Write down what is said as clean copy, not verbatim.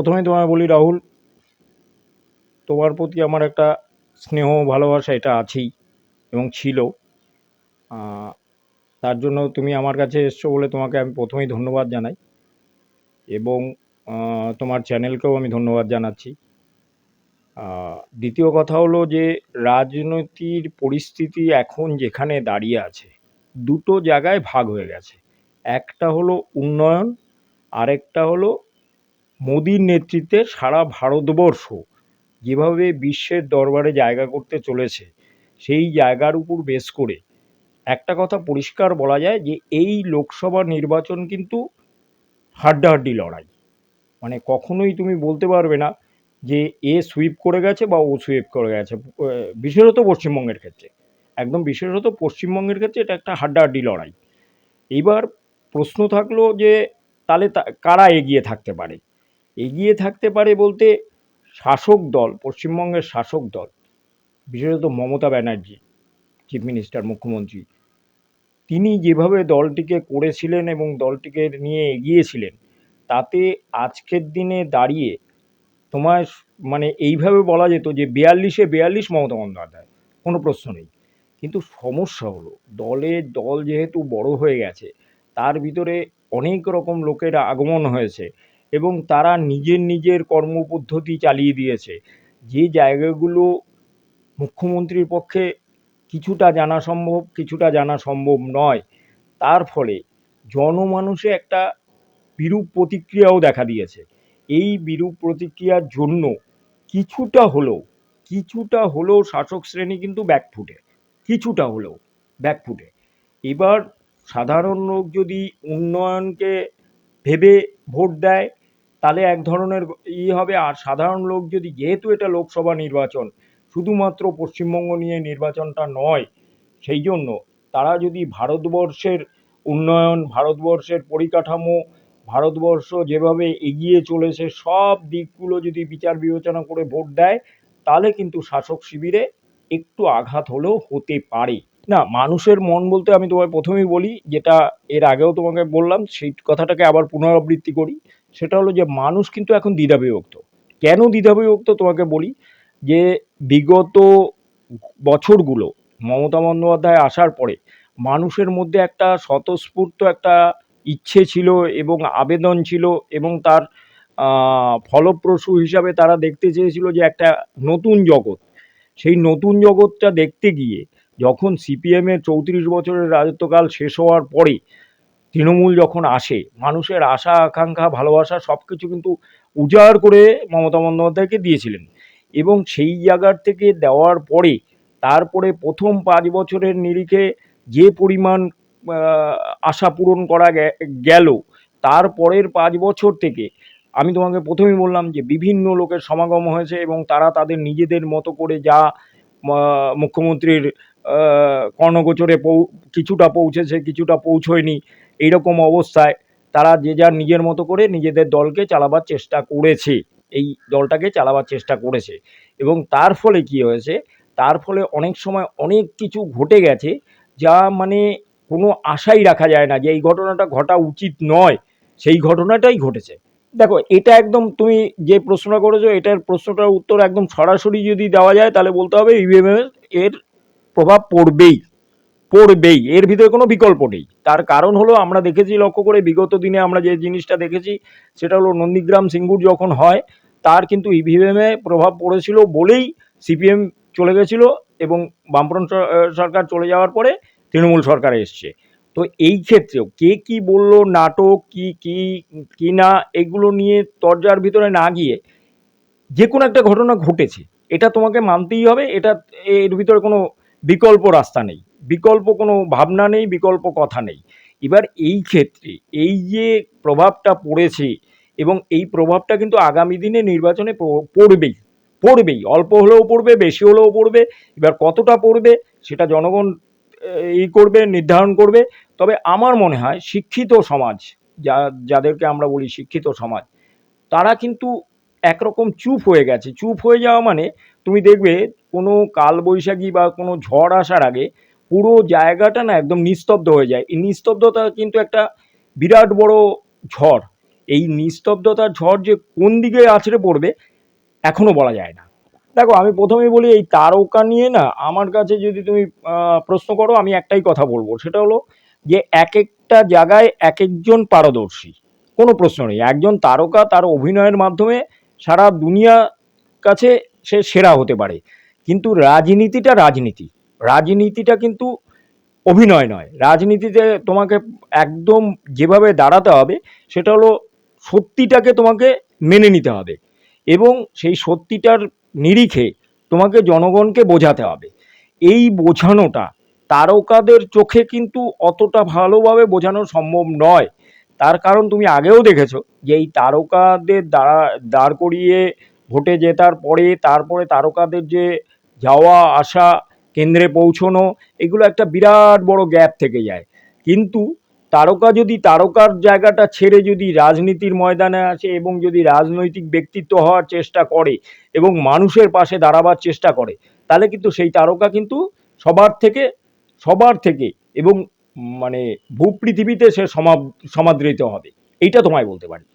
প্রথমেই তোমায় বলি রাহুল, তোমার প্রতি আমার একটা স্নেহ ভালোবাসা এটা আছেই এবং ছিল। আহ, তার জন্য তুমি আমার কাছে এসছো বলে তোমাকে আমি প্রথমেই ধন্যবাদ জানাই এবং তোমার চ্যানেলকেও আমি ধন্যবাদ জানাচ্ছি। দ্বিতীয় কথা হলো যে রাজনীতির পরিস্থিতি এখন যেখানে দাঁড়িয়ে আছে, দুটো জায়গায় ভাগ হয়ে গেছে। একটা হলো উন্নয়ন, আরেকটা হলো মোদির নেতৃত্বে সারা ভারতবর্ষ যেভাবে বিশ্বের দরবারে জায়গা করতে চলেছে, সেই জায়গার উপর বেস করে একটা কথা পরিষ্কার বলা যায় যে এই লোকসভা নির্বাচন কিন্তু হাড্ডাহাড্ডি লড়াই। মানে কখনোই তুমি বলতে পারবে না যে এ সুইপ করে গেছে বা ও সুইপ করে গেছে। বিশেষত পশ্চিমবঙ্গের ক্ষেত্রে, একদম বিশেষত পশ্চিমবঙ্গের ক্ষেত্রে এটা একটা হাড্ডাহাড্ডি লড়াই। এইবার প্রশ্ন থাকলো যে তাহলে কারা এগিয়ে থাকতে পারে? এগিয়ে থাকতে পারে বলতে শাসক দল, পশ্চিমবঙ্গের শাসক দল, বিশেষত মমতা ব্যানার্জি, চিফ মিনিস্টার, মুখ্যমন্ত্রী, তিনি যেভাবে দলটিকে করেছিলেন এবং দলটিকে নিয়ে এগিয়েছিলেন, তাতে আজকের দিনে দাঁড়িয়ে তোমার মানে এইভাবে বলা যেত যে 42-এ 42 মমতা বন্দ্যোপাধ্যায়, কোনো প্রশ্ন নেই। কিন্তু সমস্যা হলো দল যেহেতু বড় হয়ে গেছে, তার ভিতরে অনেক রকম লোকের আগমন হয়েছে এবং তারা নিজের নিজের কর্মপদ্ধতি চালিয়ে দিয়েছে। যে জায়গাগুলো মুখ্যমন্ত্রীর পক্ষে কিছুটা জানা সম্ভব, কিছুটা জানা সম্ভব নয়, তার ফলে জনমানুষে একটা বিরূপ প্রতিক্রিয়াও দেখা দিয়েছে। এই বিরূপ প্রতিক্রিয়ার জন্য কিছুটা হলেও কিছুটা হলেও শাসক শ্রেণী কিন্তু ব্যাকফুটে, কিছুটা হলেও ব্যাকফুটে। এবার সাধারণ লোক যদি উন্নয়নকে ভেবে ভোট দেয়, তাহলে এক ধরনের হবে। আর সাধারণ লোক যদি, যেহেতু এটা লোকসভা নির্বাচন, শুধুমাত্র পশ্চিমবঙ্গ নিয়ে নির্বাচনটা নয়, সেই জন্য তারা যদি ভারতবর্ষের উন্নয়ন, ভারতবর্ষের পরিকাঠামো, ভারতবর্ষ যেভাবে এগিয়ে চলেছে সব দিকগুলো যদি বিচার বিবেচনা করে ভোট দেয়, তাহলে কিন্তু শাসক শিবিরে একটু আঘাত হলেও হতে পারে। না, মানুষের মন বলতে আমি তোমায় প্রথমেই বলি, যেটা এর আগেও তোমাকে বললাম, সেই কথাটাকে আবার পুনরাবৃত্তি করি। সেটা হলো যে মানুষ কিন্তু এখন দ্বিধাবিভক্ত। কেন দ্বিধাবিভক্ত তোমাকে বলি, যে বিগত বছরগুলো মমতা বন্দ্যোপাধ্যায় আসার পরে মানুষের মধ্যে একটা স্বতঃস্ফূর্ত একটা ইচ্ছে ছিল এবং আবেদন ছিল এবং তার ফলপ্রসূ হিসাবে তারা দেখতে চেয়েছিল যে একটা নতুন জগৎ। সেই নতুন জগৎটা দেখতে গিয়ে যখন সিপিএমের 34 বছরের রাজত্বকাল শেষ হওয়ার পরে তৃণমূল যখন আসে, মানুষের আশা আকাঙ্ক্ষা ভালোবাসা সব কিছু কিন্তু উজাড় করে মমতা বন্দ্যোপাধ্যায়কে দিয়েছিলেন এবং সেই জায়গার থেকে দেওয়ার পরে তারপরে প্রথম 5 বছরের নিরিখে যে পরিমাণ আশা পূরণ করা গেল, তারপরের 5 বছর থেকে আমি তোমাকে প্রথমেই বললাম যে বিভিন্ন লোকের সমাগম হয়েছে এবং তারা তাদের নিজেদের মতো করে যা মুখ্যমন্ত্রীর কর্ণগোচরে কিছুটা পৌঁছেছে, কিছুটা পৌঁছয়নি, এইরকম অবস্থায় তারা যে যার নিজের মতো করে নিজেদের দলকে চালাবার চেষ্টা করেছে, এই দলটাকে চালাবার চেষ্টা করেছে। এবং তার ফলে কি হয়েছে, তার ফলে অনেক সময় অনেক কিছু ঘটে গেছে যা মানে কোনো আশাই রাখা যায় না যে এই ঘটনাটা ঘটা উচিত নয়, সেই ঘটনাটাই ঘটেছে। দেখো, এটা একদম তুমি যে প্রশ্নটা করেছো, এটার প্রশ্নটার উত্তর একদম সরাসরি যদি দেওয়া যায় তাহলে বলতে হবে ইভিএম এর প্রভাব পড়বেই, পড়বেই, এর ভিতরে কোনো বিকল্প নেই। তার কারণ হলো আমরা দেখেছি, লক্ষ্য করে বিগত দিনে আমরা যে জিনিসটা দেখেছি সেটা হলো নন্দীগ্রাম সিঙ্গুর যখন হয়, তার কিন্তু ইভিএমে প্রভাব পড়েছিল বলেই সিপিএম চলে গেছিল এবং বামফ্রন্ট সরকার চলে যাওয়ার পরে তৃণমূল সরকার এসছে। তো এই ক্ষেত্রেও কে কি বলল, নাটক কি কি কি না, এগুলো নিয়ে তরজার ভিতরে না গিয়ে যে কোনো একটা ঘটনা ঘটেছে, এটা তোমাকে মানতেই হবে। এটা, এর ভিতরে কোনো বিকল্প রাস্তা নেই, বিকল্প কোনো ভাবনা নেই, বিকল্প কথা নেই। এবার এই ক্ষেত্রে এই যে প্রভাবটা পড়েছে এবং এই প্রভাবটা কিন্তু আগামী দিনে নির্বাচনে পড়বেই, পড়বেই, অল্প হলেও পড়বে, বেশি হলেও পড়বে। এবার কতটা পড়বে সেটা জনগণ করবে, নির্ধারণ করবে। তবে আমার মনে হয় শিক্ষিত সমাজ, যাদেরকে আমরা বলি শিক্ষিত সমাজ, তারা কিন্তু একরকম চুপ হয়ে গেছে। চুপ হয়ে যাওয়া মানে তুমি দেখবে কোনো কালবৈশাখী বা কোনো ঝড় আসার আগে পুরো জায়গাটা না একদম নিস্তব্ধ হয়ে যায়। এই নিস্তব্ধতা কিন্তু একটা বিরাট বড় ঝড় এই নিস্তব্ধতার ঝড় যে কোন দিকে আছড়ে পড়বে এখনো বলা যায় না। দেখো, আমি প্রথমেই বলি, এই তারকা নিয়ে না আমার কাছে যদি তুমি প্রশ্ন করো, আমি একটাই কথা বলবো, সেটা হলো যে এক একটা জায়গায় এক একজন পারদর্শী, কোনো প্রশ্ন নেই। একজন তারকা তার অভিনয়ের মাধ্যমে সারা দুনিয়া কাছে সে সেরা হতে পারে, কিন্তু রাজনীতিটা রাজনীতি, রাজনীতিটা কিন্তু অভিনয় নয়। রাজনীতিতে তোমাকে একদম যেভাবে দাঁড়াতে হবে সেটা হলো সত্যিটাকে তোমাকে মেনে নিতে হবে, এবং সেই সত্যিটার নিরিখে তোমাকে জনগণকে বোঝাতে হবে। এই বোঝানোটা তারকাদের চোখে কিন্তু অতটা ভালোভাবে বোঝানো সম্ভব নয়। তার কারণ তুমি আগেও দেখেছো যে এই তারকাদের দাঁড় করিয়ে ভোটে জেতার পরে তারপরে তারকাদের যে যাওয়া আসা, কেন্দ্রে পৌঁছনো, এগুলো একটা বিরাট বড় গ্যাপ থেকে যায়। কিন্তু তারকা যদি তারকার জায়গাটা ছেড়ে যদি রাজনীতির ময়দানে আসে এবং যদি রাজনৈতিক ব্যক্তিত্ব হওয়ার চেষ্টা করে এবং মানুষের পাশে দাঁড়াবার চেষ্টা করে, তাহলে কিন্তু সেই তারকা কিন্তু সবার থেকে সবার থেকে এবং মানে ভূপৃথিবীতে সে সমাদৃত হবে। এইটা তোমায় বলতে পারি।